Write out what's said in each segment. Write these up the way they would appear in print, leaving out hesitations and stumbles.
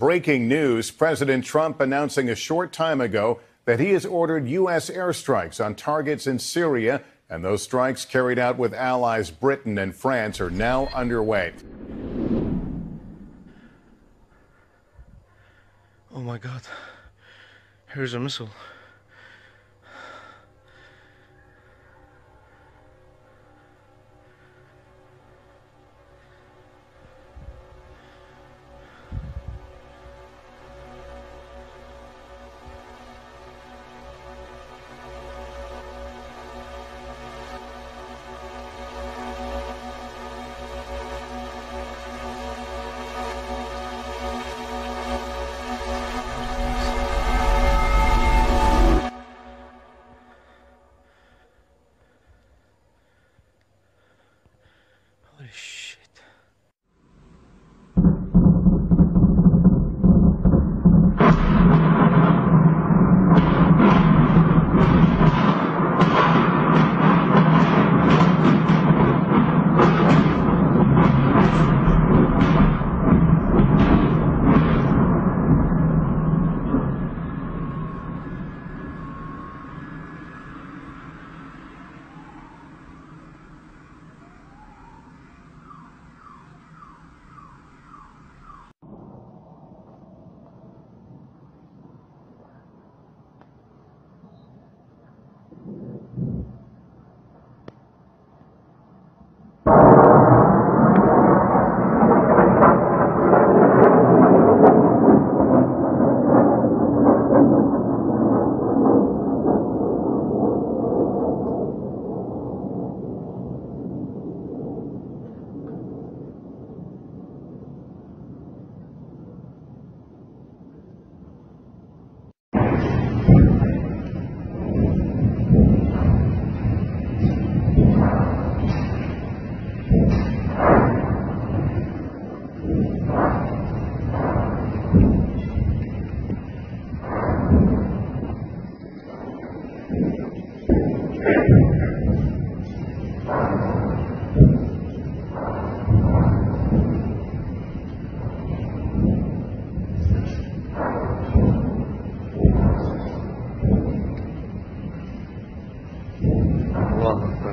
breaking news. President Trump announcing a short time ago that he has ordered U.S. airstrikes on targets in Syria, and those strikes carried out with allies Britain and France are now underway. Oh my God, here's a missile. Holy shit. Allah Akbar.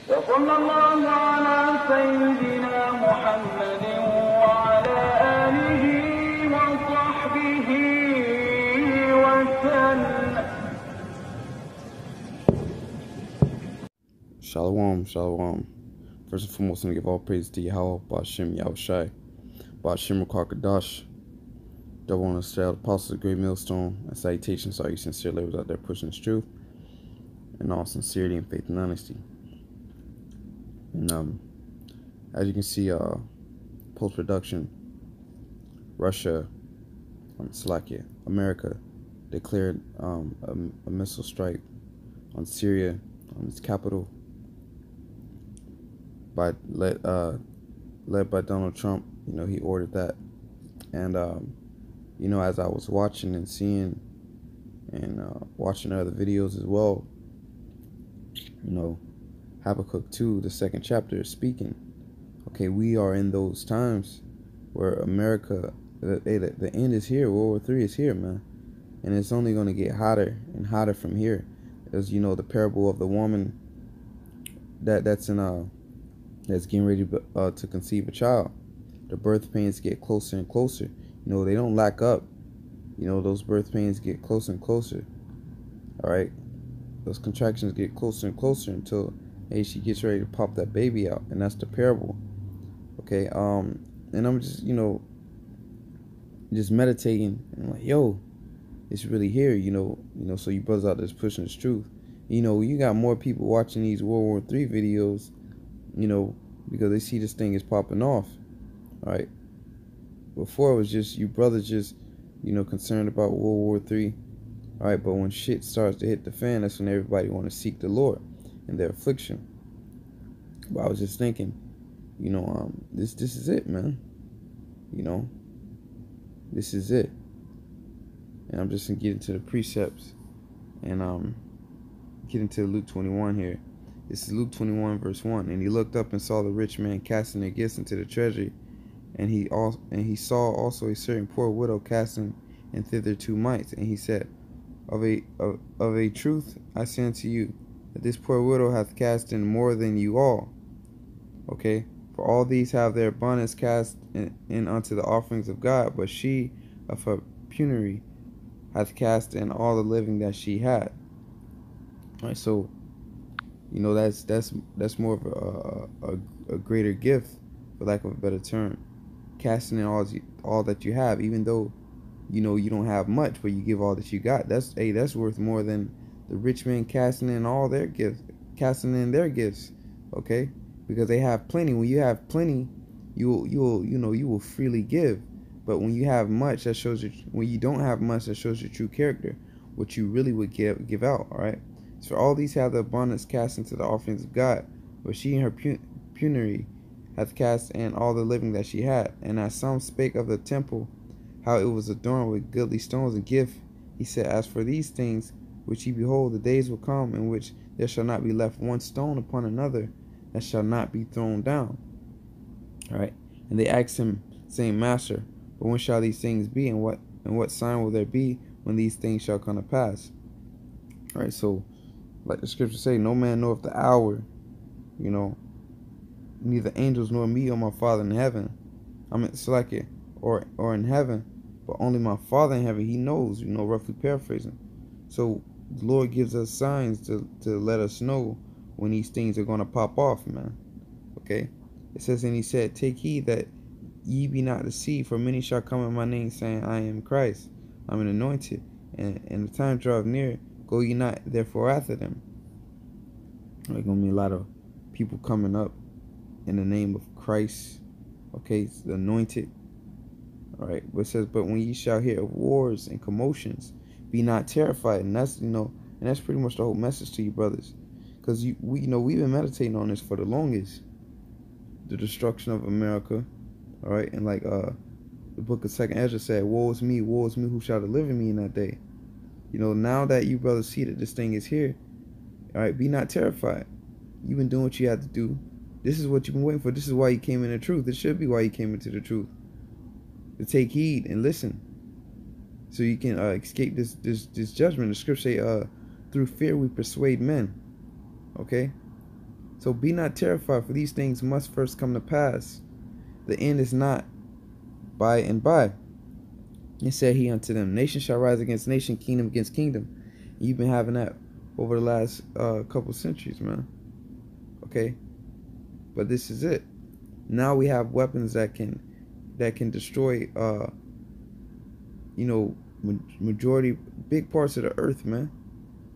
وصلى الله على سيدنا محمد وعلى آله وصحبه وسلم. Shalom, shalom. First and foremost, I'm going to give all praise to Yahweh, Ba'ashem Yahushai, Ba'ashem Rakakadash, double on the style, apostles of the great millstone, and salutations to all you sincere labors out there pushing this truth, and all sincerity and faith and honesty. And as you can see, post-production, Russia, Slovakia, America declared a missile strike on Syria, on its capital, led by Donald Trump. You know, he ordered that. And you know, as I was watching and seeing and watching other videos as well, you know, Habakkuk 2, the second chapter, is speaking. Okay, we are in those times where America, the end is here. World War III is here, man. and it's only going to get hotter and hotter from here. As you know, the parable of the woman that's getting ready to conceive a child. The birth pains get closer and closer. You know, they don't lack up. You know, those birth pains get closer and closer. All right, those contractions get closer and closer until, hey, she gets ready to pop that baby out, and that's the parable. Okay, and I'm just, just meditating, and I'm like, yo, it's really here, so you brothers out there's pushing this truth. You got more people watching these World War III videos, because they see this thing is popping off. All right. Before it was just you brothers just, concerned about World War III. All right, but when shit starts to hit the fan, that's when everybody want to seek the Lord in their affliction. But I was just thinking, this is it, man. This is it. And I'm just gonna get into the precepts and get into Luke 21 here. This is Luke 21 verse 1. And he looked up and saw the rich man casting their gifts into the treasury, and he saw also a certain poor widow casting in thither 2 mites. And he said, Of a truth I say unto you, that this poor widow hath cast in more than you all. Okay, for all these have their abundance cast in unto the offerings of God, but she of her penury hath cast in all the living that she had. All right, so that's more of a greater gift, for lack of a better term, casting in all that you have, even though you don't have much, but you give all that you got. That's worth more than the rich man casting in their gifts. Okay, because they have plenty. When you have plenty, you will freely give. But when you have much, that shows when you don't have much, that shows your true character, what you really would give out. All right. So for all these have the abundance cast into the offerings of God, but she in her penury hath cast in all the living that she had. And as some spake of the temple, how it was adorned with goodly stones and gift, he said, As for these things which ye behold, the days will come in which there shall not be left one stone upon another that shall not be thrown down. All right. And they asked him, saying, Master, but when shall these things be, and what sign will there be when these things shall come to pass? All right. So, like the scriptures say, no man knoweth the hour, neither angels nor me or my Father in heaven. Or in heaven, but only my Father in heaven, he knows, roughly paraphrasing. So the Lord gives us signs to let us know when these things are going to pop off, man. Okay? It says, and he said, Take heed that ye be not deceived, for many shall come in my name, saying, I am Christ, I'm an anointed, and the time draweth near, go ye not therefore after them. There's going to be a lot of people coming up in the name of Christ. Okay, it's the anointed. All right, but it says, but when ye shall hear of wars and commotions, be not terrified. And that's and that's pretty much the whole message to you brothers, because we've been meditating on this for the longest. The destruction of America. All right, and like the book of 2nd Ezra said, woe is me, who shall deliver me in that day. Now that you brothers see that this thing is here, all right, be not terrified. You've been doing what you had to do. This is what you've been waiting for. This is why you came into the truth. This should be why you came into the truth. To take heed and listen, so you can escape this judgment. The scripture say, through fear we persuade men. Okay, so be not terrified, for these things must first come to pass. The end is not by and by. And said he unto them, Nation shall rise against nation, kingdom against kingdom. And you've been having that over the last couple centuries, man. Okay, but this is it. Now we have weapons that can destroy majority, big parts of the earth, man.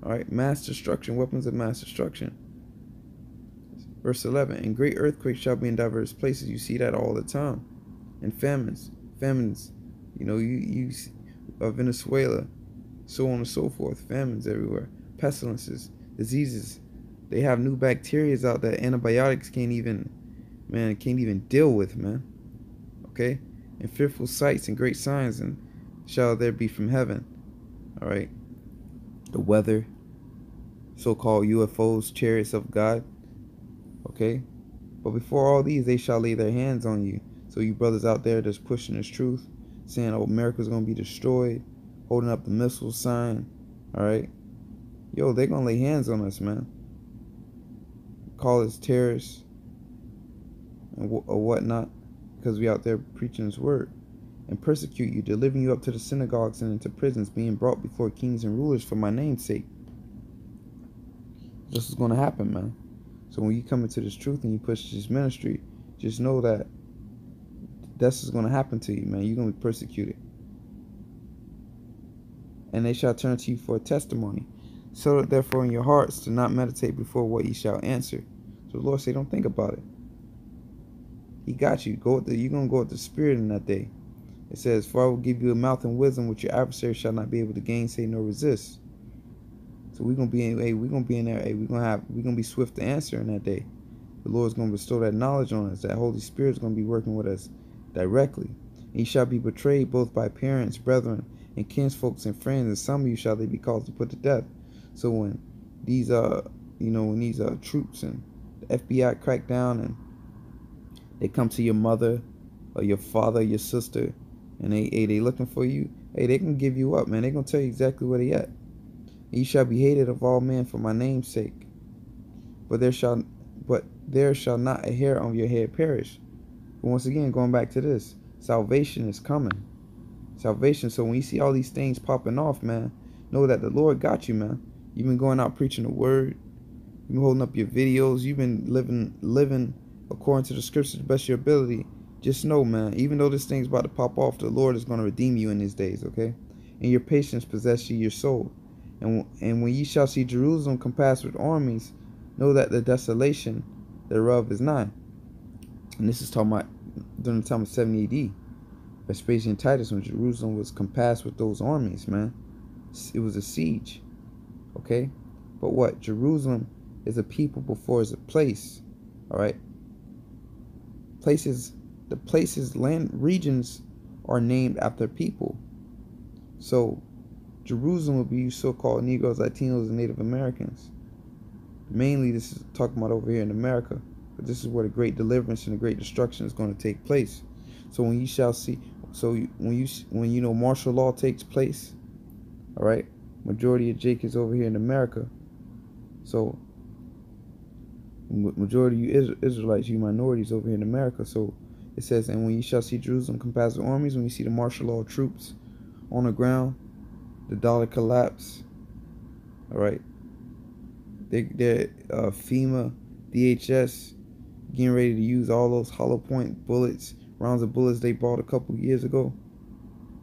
All right, mass destruction, weapons of mass destruction. Verse 11, and great earthquakes shall be in diverse places. You see that all the time. And famines, you Venezuela, so on and so forth. Famines everywhere, pestilences, diseases. They have new bacteria out that antibiotics can't even deal with, man. Okay, and fearful sights and great signs and shall there be from heaven. All right, the weather, so-called UFOs, chariots of God. Okay, but before all these, they shall lay their hands on you. So you brothers out there that's pushing this truth, saying, oh, America's gonna be destroyed, holding up the missile sign. All right, yo, they're gonna lay hands on us, man. Call us terrorists and or whatnot, because we out there preaching His word, and persecute you, delivering you up to the synagogues and into prisons, being brought before kings and rulers for my name's sake. This is gonna happen, man. So when you come into this truth and you push this ministry, just know that that's what's gonna happen to you, man. You're gonna be persecuted. And they shall turn to you for a testimony. So that therefore in your hearts to not meditate before what ye shall answer. So the Lord say, don't think about it. He got you. You're gonna go with the Spirit in that day. It says, for I will give you a mouth and wisdom which your adversary shall not be able to gainsay nor resist. So we're gonna be in there, we're gonna be swift to answer in that day. The Lord's gonna bestow that knowledge on us. That Holy Spirit's gonna be working with us directly. And ye shall be betrayed both by parents, brethren, and kinsfolks and friends, and some of you shall they be caused to put to death. So when these troops and the FBI crack down and they come to your mother or your father, your sister, and they looking for you, they can give you up, man. They gonna tell you exactly where they at. Ye shall be hated of all men for my name's sake. But there shall not a hair on your head perish. But once again, going back to this, salvation is coming. Salvation. So when you see all these things popping off, man, know that the Lord got you, man. You've been going out preaching the word. You've been holding up your videos. You've been living according to the scriptures to the best of your ability. Just know, man, even though this thing's about to pop off, the Lord is going to redeem you in these days, okay? And your patience possess you your soul. And when ye shall see Jerusalem compassed with armies, know that the desolation thereof is nigh. And this is talking about during the time of 70 AD. Vespasian and Titus, when Jerusalem was compassed with those armies, man. It was a siege. Okay? But what? Jerusalem is a people before it's a place. Alright? The places, land, regions are named after people. So, Jerusalem would be so-called Negroes, Latinos, and Native Americans. Mainly, this is talking about over here in America. But this is where the great deliverance and the great destruction is going to take place. So when you shall see, when you know martial law takes place, all right, majority of Jake is over here in America. So majority of you Israelites, you minorities over here in America. So it says, and when you shall see Jerusalem compassed with armies, when you see the martial law troops on the ground, the dollar collapse. All right, they're FEMA, DHS getting ready to use all those hollow point bullets, rounds of bullets they bought a couple years ago.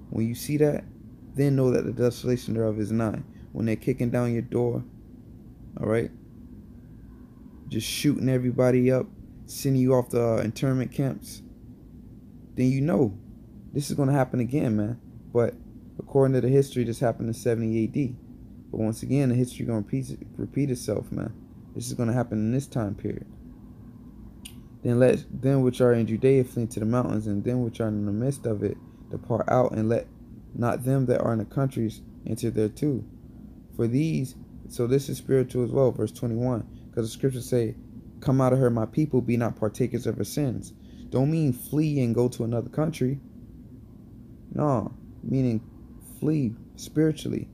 When you see that, then know that the desolation thereof is nigh. When they're kicking down your door, all right, just shooting everybody up, sending you off the internment camps, then you know this is going to happen again, man. But according to the history, this happened in 70 AD. But once again, the history going to repeat itself, man. This is going to happen in this time period. Then let them which are in Judea flee to the mountains, and them which are in the midst of it depart out, and let not them that are in the countries enter thereto. For these, so this is spiritual as well, verse 21, because the scriptures say, come out of her, my people, be not partakers of her sins. Don't mean flee and go to another country. No, meaning flee spiritually,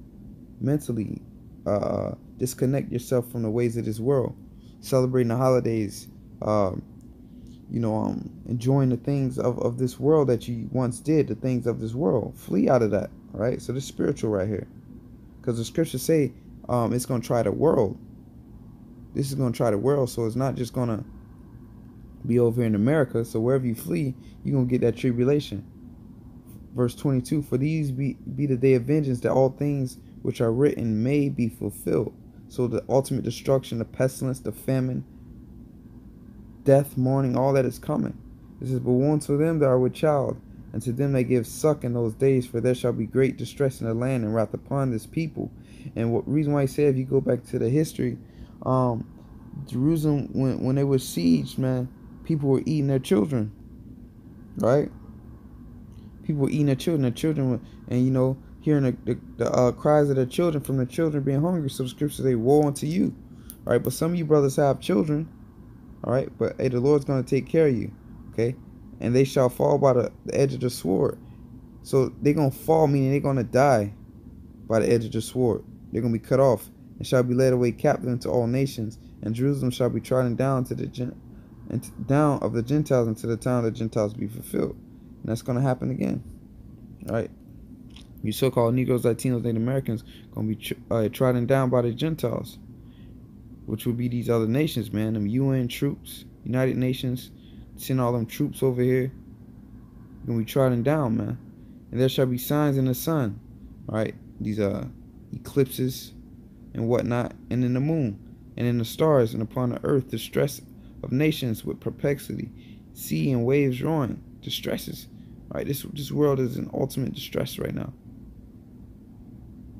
mentally, disconnect yourself from the ways of this world, celebrating the holidays, enjoying the things of this world that you once did, the things of this world. Flee out of that, all right? So this is spiritual right here, because the scriptures say it's going to try the world. This is going to try the world, so it's not just going to be over in America. So wherever you flee, you're going to get that tribulation. Verse 22, for these be the day of vengeance, that all things which are written may be fulfilled. So the ultimate destruction, the pestilence, the famine, death, mourning, all that is coming. This is but woe to them that are with child, and to them that give suck in those days, for there shall be great distress in the land and wrath upon this people. And what reason why he said, if you go back to the history, Jerusalem, when they were sieged, man, people were eating their children, right? People were eating their children were, and hearing the cries of their children from the children being hungry. So the scriptures say, woe unto you, all right? But some of you brothers have children, all right? But hey, the Lord's going to take care of you, okay? And they shall fall by the edge of the sword. So they're going to fall, meaning they're going to die. by the edge of the sword. They're going to be cut off and shall be led away captive into all nations, and Jerusalem shall be trodden down to the down of the Gentiles until the time of the Gentiles be fulfilled. And that's going to happen again. All right. You so-called Negroes, Latinos, Native Americans going to be trodden down by the Gentiles, which will be these other nations, man. Them UN troops, United Nations, send all them troops over here. Going to be trodden down, man. And there shall be signs in the sun, all right? These eclipses and whatnot, and in the moon, and in the stars, and upon the earth, distress of nations with perplexity, sea and waves roaring, distresses. All right, this world is in ultimate distress right now.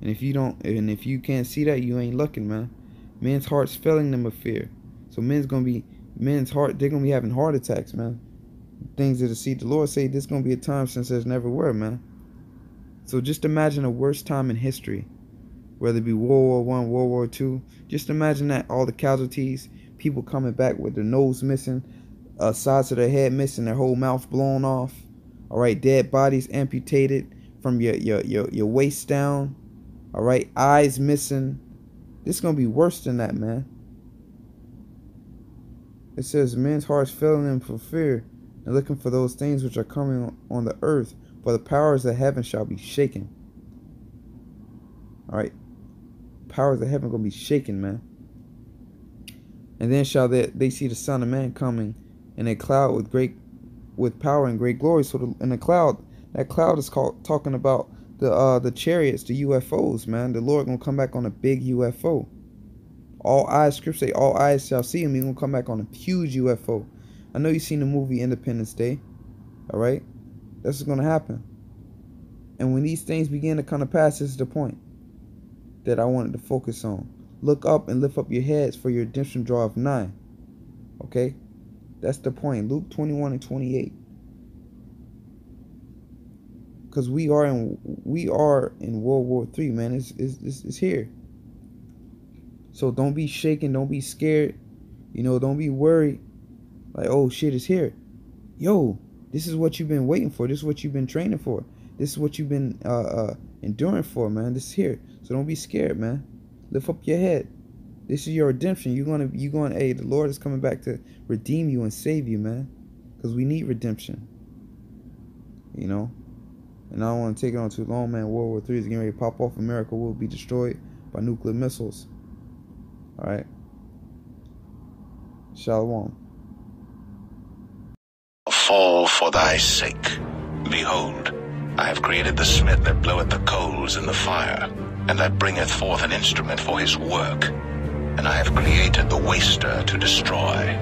And if you can't see that, you ain't looking, man. Men's hearts failing them of fear. So they're gonna be having heart attacks, man. Things that the Lord say this gonna be a time since there's never were, man. So just imagine the worst time in history, whether it be World War I, World War II. Just imagine that, all the casualties, people coming back with their nose missing, sides of their head missing, their whole mouth blown off. All right, dead bodies amputated from your waist down. All right, eyes missing. This is gonna be worse than that, man. It says men's hearts failing them for fear and looking for those things which are coming on the earth, for the powers of heaven shall be shaken. All right, powers of heaven gonna be shaken, man. And then shall they see the Son of Man coming in a cloud with power and great glory. So in the cloud, that cloud is talking about the chariots, the UFOs, man. The Lord gonna come back on a big UFO. All eyes, scripture say, all eyes shall see him. He's gonna come back on a huge UFO. I know you've seen the movie Independence Day. All right, that's what's gonna happen. And when these things begin to come to pass, this is the point that I wanted to focus on. Look up and lift up your heads, for your redemption draweth nigh. Okay, that's the point. Luke 21 and 28. Because we are in World War III, man. It's here. So don't be shaken. Don't be scared. You know, don't be worried. Like, oh shit, it's here. Yo, this is what you've been waiting for. This is what you've been training for. This is what you've been enduring for, man. This is here. So don't be scared, man. Lift up your head. This is your redemption. You're going. Hey, the Lord is coming back to redeem you and save you, man. Because we need redemption. You know. And I don't want to take it on too long, man. World War III is getting ready to pop off. America will be destroyed by nuclear missiles. All right. Shalom. Fall for thy sake. Behold, I have created the smith that bloweth the coals in the fire, and that bringeth forth an instrument for his work. And I have created the waster to destroy.